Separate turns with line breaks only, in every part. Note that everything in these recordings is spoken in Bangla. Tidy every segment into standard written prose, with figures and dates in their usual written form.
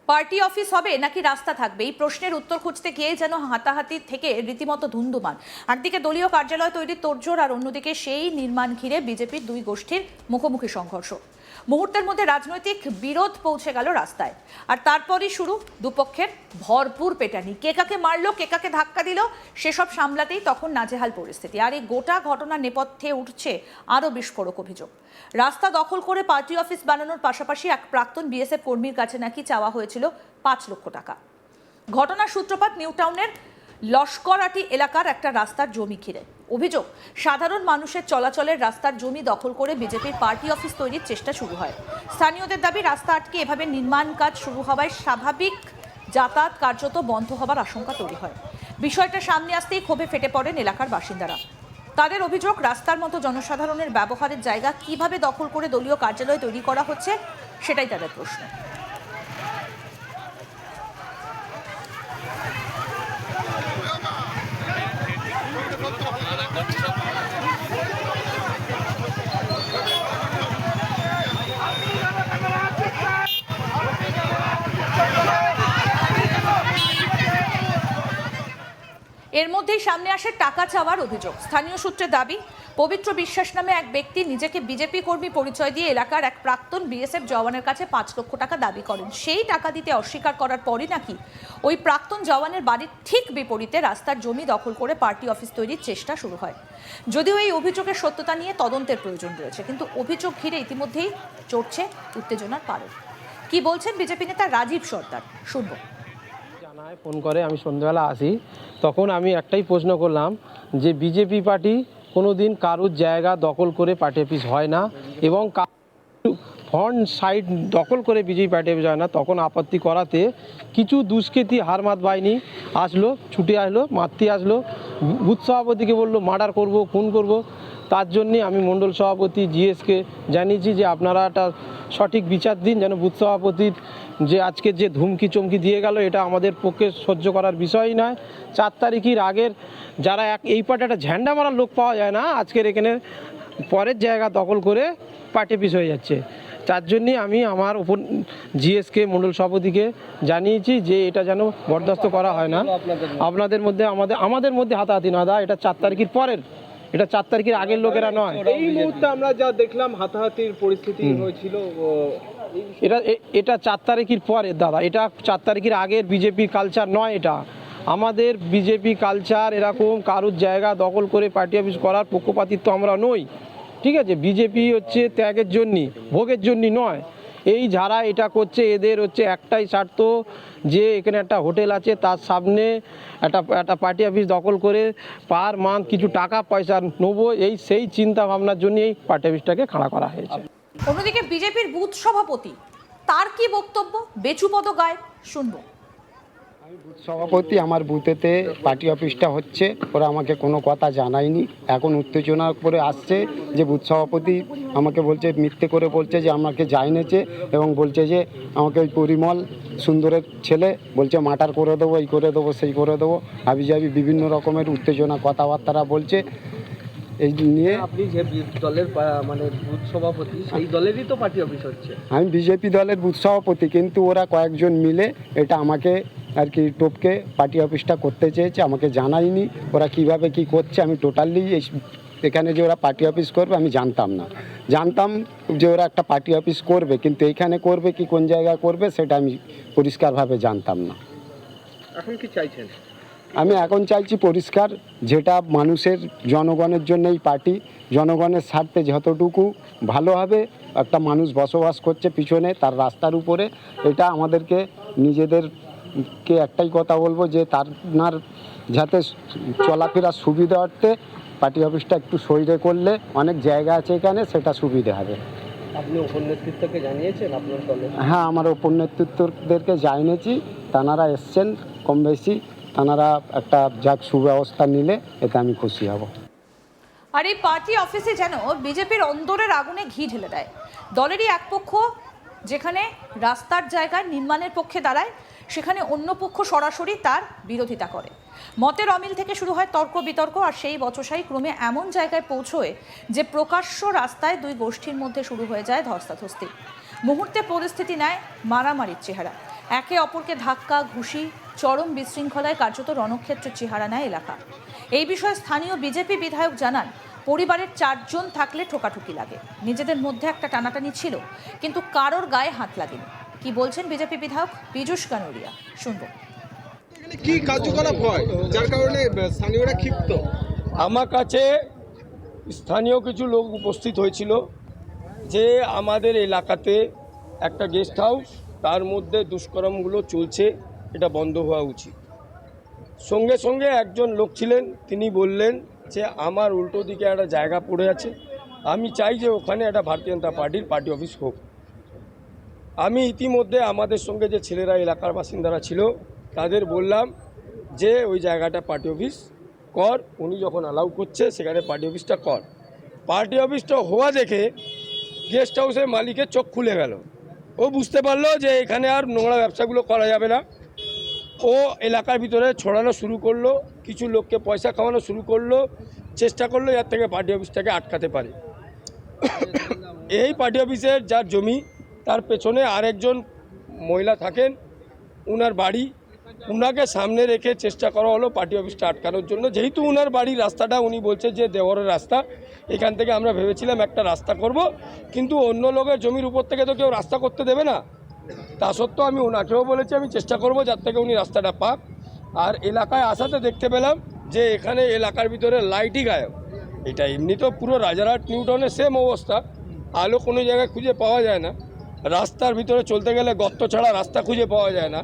পার্টি অফিস হবে নাকি রাস্তা থাকবে, এই প্রশ্নের উত্তর খুঁজতে গিয়ে যেন হাতাহাতি থেকে রীতিমতো ধুন্ধুমান। একদিকে দলীয় কার্যালয় তৈরির তোড়জোড়, আর অন্যদিকে সেই নির্মাণ ঘিরে বিজেপির দুই গোষ্ঠীর মুখোমুখি সংঘর্ষ। মুহূর্তের মধ্যে রাজনৈতিক বিরোধ পৌঁছে গেল রাস্তায়, আর তারপরই শুরু দুপক্ষের ভরপুর পেটানি। কে কাকে মারলো, কে কাকে ধাক্কা দিল, সেসব সামলাতেই তখন নাজেহাল পরিস্থিতি। আর এই গোটা ঘটনার নেপথ্যে উঠছে আরও বিস্ফোরক অভিযোগ। রাস্তা দখল করে পার্টি অফিস বানানোর পাশাপাশি এক প্রাক্তন বিএসএফ কর্মীর কাছে নাকি চাওয়া হয়েছিল 5 লক্ষ টাকা। ঘটনার সূত্রপাত নিউ টাউনের লস্করাটি এলাকার একটা রাস্তার জমি ঘিরে। অভিযোগ, সাধারণ মানুষের চলাচলের রাস্তার জমি দখল করে বিজেপির পার্টি অফিস তৈরির চেষ্টা শুরু হয়। স্থানীয়দের দাবি, রাস্তা আটকে এভাবে নির্মাণ কাজ শুরু হওয়ায় স্বাভাবিক যাতায়াত কার্যত বন্ধ হবার আশঙ্কা তৈরি হয়। বিষয়টা সামনে আসতেই ক্ষোভে ফেটে পড়েন এলাকার বাসিন্দারা। তাদের অভিযোগ, রাস্তার মতো জনসাধারণের ব্যবহারের জায়গা কিভাবে দখল করে দলীয় কার্যালয় তৈরি করা হচ্ছে, সেটাই তাদের প্রশ্ন। এর মধ্যেই সামনে আসে টাকা চাওয়ার অভিযোগ। স্থানীয় সূত্রে দাবি, পবিত্র বিশ্বাস নামে এক ব্যক্তি নিজেকে বিজেপি কর্মী পরিচয় দিয়ে এলাকার এক প্রাক্তন বিএসএফ জওয়ানের কাছে 5 লক্ষ টাকা দাবি করেন। সেই টাকা দিতে অস্বীকার করার পরই নাকি ওই প্রাক্তন জওয়ানের বাড়ির ঠিক বিপরীতে রাস্তার জমি দখল করে পার্টি অফিস তৈরির চেষ্টা শুরু হয়। যদিও এই অভিযোগের সত্যতা নিয়ে তদন্তের প্রয়োজন রয়েছে, কিন্তু অভিযোগ ঘিরে ইতিমধ্যেই চড়ছে উত্তেজনার পারদ। কি বলছেন বিজেপি নেতা রাজীব সর্দার, শুনবো।
ফোন করে আমি সন্ধ্যাবেলা আসি, তখন আমি একটাই প্রশ্ন করলাম যে বিজেপি পার্টি কোনোদিন কারুর জায়গা দখল করে পার্টি অফিস হয় না, এবং ফ্রন্ট সাইড দখল করে বিজেপি পার্টি অফিস হয় না। তখন আপত্তি করাতে কিছু দুষ্কৃতী হারমাত বাহিনী আসলো, ছুটে আসলো, মারতে আসলো। বুথ সভাপতিকে বললো মার্ডার করব, খুন করব। তার জন্যে আমি মণ্ডল সভাপতি জিএসকে জানিয়েছি যে আপনারা একটা সঠিক বিচার দিন, যেন বুথ সভাপতির যে আজকে যে ধুমকি চমকি দিয়ে গেল, এটা আমাদের পক্ষে সহ্য করার বিষয়ই নয়। 4 তারিখের আগের যারা এই পার্টি একটা ঝান্ডা মারার লোক পাওয়া যায় না, আজকের এখানে পরের জায়গা দখল করে পার্টি অফিস হয়ে যাচ্ছে। তার জন্যই আমি আমার উপর জিএসকে মণ্ডল সভাপতিকে জানিয়েছি যে এটা যেন বরদাস্ত করা হয় না। আপনাদের মধ্যে আমাদের মধ্যে হাতাহাতি না দা, এটা 4 তারিখের পরের, এটা 4 তারিখের আগের লোকেরা নয়।
এই মুহূর্তে আমরা যা দেখলাম হাতাহাতির পরিস্থিতি হয়েছিল,
এটা 4 তারিখের পরে দাদা, এটা 4 তারিখের আগের বিজেপি কালচার নয়। এটা আমাদের বিজেপি কালচার এরকম কারুর জায়গা দখল করে পার্টি অফিস করার পক্ষপাতিত্ব আমরা নই, ঠিক আছে? বিজেপি হচ্ছে ত্যাগের জন্য, ভোগের জন্য নয়। এই যারা এটা করছে এদের হচ্ছে একটাই স্বার্থ, যে এখানে একটা হোটেল আছে তার সামনে একটা পার্টি অফিস দখল করে পার মান্থ কিছু টাকা পয়সা নেবো, সেই চিন্তা ভাবনার জন্যই এই পার্টি অফিসটাকে খাড়া করা হয়েছে।
অন্যদিকে বিজেপির বুথ সভাপতি, তার কি বক্তব্য, বেচুপদ গায়ে, শুনবো।
আমি বুথ সভাপতি, আমার বুথেতে পার্টি অফিসটা হচ্ছে, ওরা আমাকে কোনো কথা জানায়নি। এখন উত্তেজনা করে আসছে যে বুথ সভাপতি আমাকে বলছে, মিথ্যে করে বলছে যে আমাকে জানিয়েছে, এবং বলছে যে আমাকে ওই পরিমল সুন্দরের ছেলে বলছে মার্ডার করে দেবো, এই করে দেবো, সেই করে দেবো, হাবিজাবি বিভিন্ন রকমের উত্তেজনা কথাবার্তা বলছে। এই নিয়ে
আপনি যে দলের মানে বুথ সভাপতি, সেই দলেরই তো পার্টি অফিস হচ্ছে।
আমি বিজেপি দলের বুথ সভাপতি, কিন্তু ওরা কয়েকজন মিলে এটা আমাকে আর কি টপকে পার্টি অফিসটা করতে চেয়েছে, আমাকে জানায়নি ওরা কিভাবে কি করছে। আমি টোটালি এখানে যে ওরা পার্টি অফিস করবে আমি জানতাম না। জানতাম যে ওরা একটা পার্টি অফিস করবে, কিন্তু এইখানে করবে কি কোন জায়গায় করবে সেটা আমি পরিষ্কারভাবে জানতাম না।
এখন কি চাইছেন?
আমি এখন চাইছি পরিষ্কার, যেটা মানুষের জনগণের জন্য এই পার্টি, জনগণের স্বার্থে যতটুকু ভালো হবে, একটা মানুষ বসবাস করছে পিছনে তার রাস্তার উপরে, এটা আমাদেরকে নিজেদেরকে একটাই কথা বলবো যে তার যাতে চলাফেরার সুবিধার্থে পার্টি অফিসটা একটু সইরে করলে অনেক জায়গা আছে এখানে, সেটা সুবিধে হবে।
আপনি ওপর নেতৃত্বকে জানিয়েছেন আপনার দলে?
হ্যাঁ, আমার ওপর নেতৃত্বদেরকে জানিয়েছি, তানারা এসছেন কম বেশি, তানারা একটা যাক সুব্যবস্থা নিলে এতে আমি খুশি হব।
আর এই পার্টি অফিসে যেন বিজেপির অন্দরের আগুনে ঘি ঢেলে দেয়। দলেরই এক পক্ষ যেখানে রাস্তার জায়গায় নির্মাণের পক্ষে দাঁড়ায়, সেখানে অন্য পক্ষ সরাসরি তার বিরোধিতা করে। মতের অমিল থেকে শুরু হয় তর্ক বিতর্ক, আর সেই বচসাই ক্রমে এমন জায়গায় পৌঁছয় যে প্রকাশ্য রাস্তায় দুই গোষ্ঠীর মধ্যে শুরু হয়ে যায় ধস্তাধস্তি। মুহূর্তে পরিস্থিতি নেয় মারামারির চেহারা। একে অপরকে ধাক্কা ঘুষি চরম বিশৃঙ্খলায় কার্যত রণক্ষেত্রের চেহারা নেয় এলাকা। এই বিষয়ে স্থানীয় বিজেপি বিধায়ক জানান, পরিবারের 4 জন থাকলে ঠোকাঠুকি লাগে, নিজেদের মধ্যে একটা টানাটানি ছিল, কিন্তু কারোর গায়ে হাত লাগেনি। কি বলছেন বিজেপি বিধায়ক পীযূষ কানুরিয়া, শুনবো।
কি কার্যকলাপ হয় যার কারণে স্থানীয়রা ক্ষিপ্ত?
আমার কাছে স্থানীয় কিছু লোক উপস্থিত হয়েছিল যে আমাদের এলাকাতে একটা গেস্ট হাউস, তার মধ্যে দুষ্কর্মগুলো চলছে, এটা বন্ধ হওয়া উচিত। সঙ্গে সঙ্গে একজন লোক ছিলেন, তিনি বললেন যে আমার উল্টো দিকে একটা জায়গা পড়ে আছে, আমি চাই যে ওখানে একটা ভারতীয় জনতা পার্টির পার্টি অফিস হোক। আমি ইতিমধ্যে আমাদের সঙ্গে যে ছেলেরা এলাকার বাসিন্দারা ছিল তাদের বললাম যে ওই জায়গাটা পার্টি অফিস কর, উনি যখন অ্যালাউ করছে সেখানে পার্টি অফিসটা কর। পার্টি অফিসটা হওয়া দেখে গেস্ট হাউসের মালিকের চোখ খুলে গেল, ও বুঝতে পারলো যে এখানে আর নোংরা ব্যবসাগুলো করা যাবে না। ও এলাকার ভিতরে ছড়ানো শুরু করলো, কিছু লোককে পয়সা খাওয়ানো শুরু করলো, চেষ্টা করলো এর থেকে পার্টি অফিসটাকে আটকাতে পারে। এই পার্টি অফিসের যার জমি, তার পেছনে আরেকজন মহিলা থাকেন, উনার বাড়ি, উনাকে সামনে রেখে চেষ্টা করা হলো পার্টি অফিসটা আটকানোর জন্য। যেহেতু উনার বাড়ির রাস্তাটা উনি বলছে যে দেওয়ারের রাস্তা, এখান থেকে আমরা ভেবেছিলাম একটা রাস্তা করব, কিন্তু অন্য লোকের জমির উপর থেকে তো কেউ রাস্তা করতে দেবে না। তা সত্ত্বেও আমি ওনাকেও বলেছি আমি চেষ্টা করব যার থেকে উনি রাস্তাটা পাক। আর এলাকায় আসাতে দেখতে পেলাম যে এখানে এলাকার ভিতরে লাইটই গায়েব। এটা এমনি তো পুরো রাজারহাট নিউটাউনের সেম অবস্থা, আলো কোনো জায়গায় খুঁজে পাওয়া যায় না, রাস্তার ভিতরে চলতে গেলে গর্ত ছাড়া রাস্তা খুঁজে পাওয়া যায় না,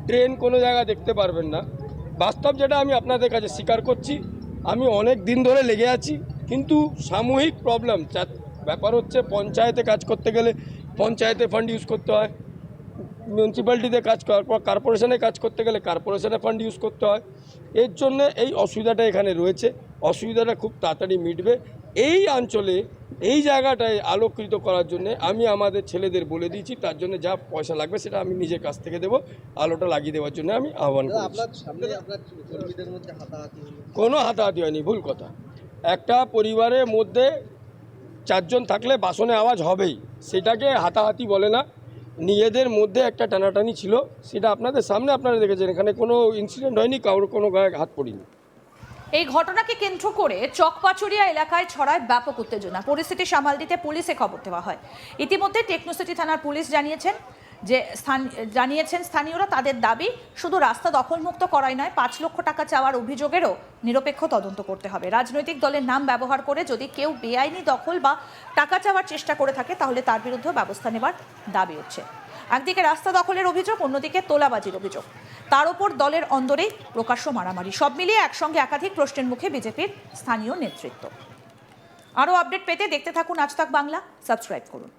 ট্রেন কোনো জায়গায় দেখতে পারবেন না। বাস্তব যেটা আমি আপনাদের কাছে স্বীকার করছি, আমি অনেক দিন ধরে লেগে আছি, কিন্তু সামূহিক প্রবলেম। ব্যাপার হচ্ছে পঞ্চায়েতে কাজ করতে গেলে পঞ্চায়েতে ফান্ড ইউজ করতে হয়, মিউনিসিপ্যালিটিতে কাজ করার পর কর্পোরেশনে কাজ করতে গেলে কর্পোরেশনে ফান্ড ইউজ করতে হয়। এর জন্য এই অসুবিধাটা এখানে রয়েছে, অসুবিধাটা খুব তাড়াতাড়ি মিটবে। এই অঞ্চলে এই জায়গাটায় আলোকিত করার জন্য আমি আমাদের ছেলেদের বলে দিয়েছি, তার জন্য যা পয়সা লাগবে সেটা আমি নিজের কাছ থেকে দেবো, আলোটা লাগিয়ে দেওয়ার জন্য আমি আহ্বান করছি। কোনো হাতাহাতি হয়নি, ভুল কথা। একটা পরিবারের মধ্যে 4 জন থাকলে বাসনে আওয়াজ হবেই, সেটাকে হাতাহাতি বলে না। নিজেদের মধ্যে একটা টানাটানি ছিল, সেটা আপনাদের সামনে আপনারা দেখেছেন, এখানে কোনো ইনসিডেন্ট হয়নি, কারোর কোনো গায়ে হাত পড়িনি।
এই ঘটনাকে কেন্দ্র করে চকপাচুরিয়া এলাকায় ছড়ায় ব্যাপক উত্তেজনা। পরিস্থিতি সামাল দিতে পুলিশে খবর দেওয়া হয়। ইতিমধ্যে টেকনোসিটি থানার পুলিশ জানিয়েছেন স্থানীয়রা তাদের দাবি শুধু রাস্তা দখলমুক্ত করাই নয়, 5 লক্ষ টাকা চাওয়ার অভিযোগেরও নিরপেক্ষ তদন্ত করতে হবে। রাজনৈতিক দলের নাম ব্যবহার করে যদি কেউ বেআইনি দখল বা টাকা চাওয়ার চেষ্টা করে থাকে তাহলে তার বিরুদ্ধে ব্যবস্থা নেবার দাবি হচ্ছে। একদিকে রাস্তা দখলের অভিযোগ, অন্যদিকে তোলাবাজির অভিযোগ, তার উপর দলের অন্দরেই প্রকাশ্য মারামারি। সব মিলিয়ে একসঙ্গে একাধিক প্রশ্নের মুখে বিজেপির স্থানীয় নেতৃত্ব। আরও আপডেট পেতে দেখতে থাকুন আজ তাক বাংলা, সাবস্ক্রাইব করুন।